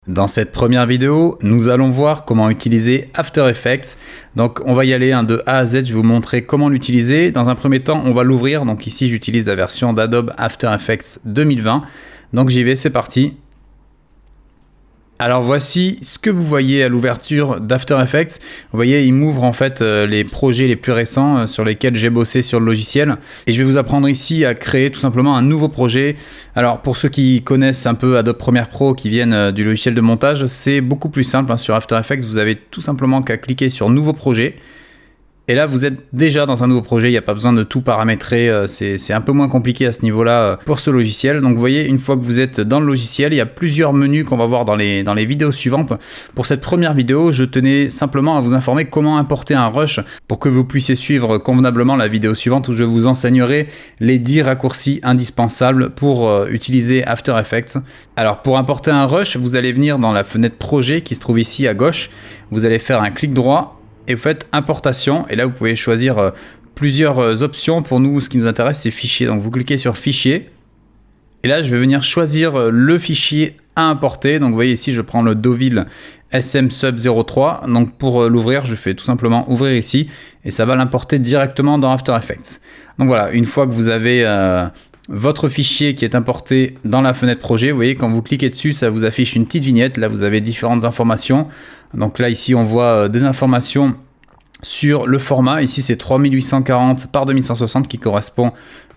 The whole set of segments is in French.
Dans cette première vidéo, nous allons voir comment utiliser After Effects. Donc on va y aller de A à Z, je vais vous montrer comment l'utiliser. Dans un premier temps, on va l'ouvrir. Donc ici, j'utilise la version d'Adobe After Effects 2020. Donc j'y vais, c'est parti. Alors voici ce que vous voyez à l'ouverture d'After Effects. Vous voyez, il m'ouvre en fait les projets les plus récents sur lesquels j'ai bossé sur le logiciel. Et je vais vous apprendre ici à créer tout simplement un nouveau projet. Alors pour ceux qui connaissent un peu Adobe Premiere Pro, qui viennent du logiciel de montage, c'est beaucoup plus simple. Sur After Effects, vous avez tout simplement qu'à cliquer sur Nouveau projet. Et là, vous êtes déjà dans un nouveau projet, il n'y a pas besoin de tout paramétrer, c'est un peu moins compliqué à ce niveau-là pour ce logiciel. Donc vous voyez, une fois que vous êtes dans le logiciel, il y a plusieurs menus qu'on va voir dans les vidéos suivantes. Pour cette première vidéo, je tenais simplement à vous informer comment importer un rush pour que vous puissiez suivre convenablement la vidéo suivante où je vous enseignerai les 10 raccourcis indispensables pour utiliser After Effects. Alors pour importer un rush, vous allez venir dans la fenêtre projet qui se trouve ici à gauche. Vous allez faire un clic droit et vous faites importation, et là vous pouvez choisir plusieurs options. Pour nous, ce qui nous intéresse, c'est fichier. Donc vous cliquez sur fichier, et là je vais venir choisir le fichier à importer. Donc vous voyez ici, je prends le Deauville SM Sub 03. Donc pour l'ouvrir, je fais tout simplement ouvrir ici, et ça va l'importer directement dans After Effects. Donc voilà, une fois que vous avez votre fichier qui est importé dans la fenêtre projet, vous voyez, quand vous cliquez dessus, ça vous affiche une petite vignette. Là, vous avez différentes informations. Donc là, ici, on voit des informations sur le format. Ici, c'est 3840 par 2160 qui correspond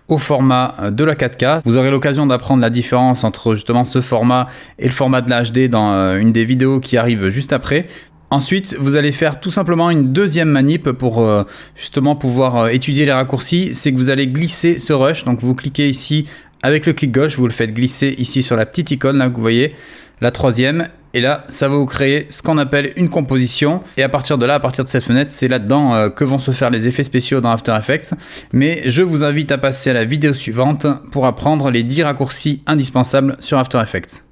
au format de la 4K. Vous aurez l'occasion d'apprendre la différence entre justement ce format et le format de la HD dans une des vidéos qui arrive juste après. Ensuite, vous allez faire tout simplement une deuxième manip pour justement pouvoir étudier les raccourcis. C'est que vous allez glisser ce rush. Donc vous cliquez ici avec le clic gauche, vous le faites glisser ici sur la petite icône là que vous voyez, la troisième. Et là, ça va vous créer ce qu'on appelle une composition. Et à partir de là, à partir de cette fenêtre, c'est là-dedans que vont se faire les effets spéciaux dans After Effects. Mais je vous invite à passer à la vidéo suivante pour apprendre les 10 raccourcis indispensables sur After Effects.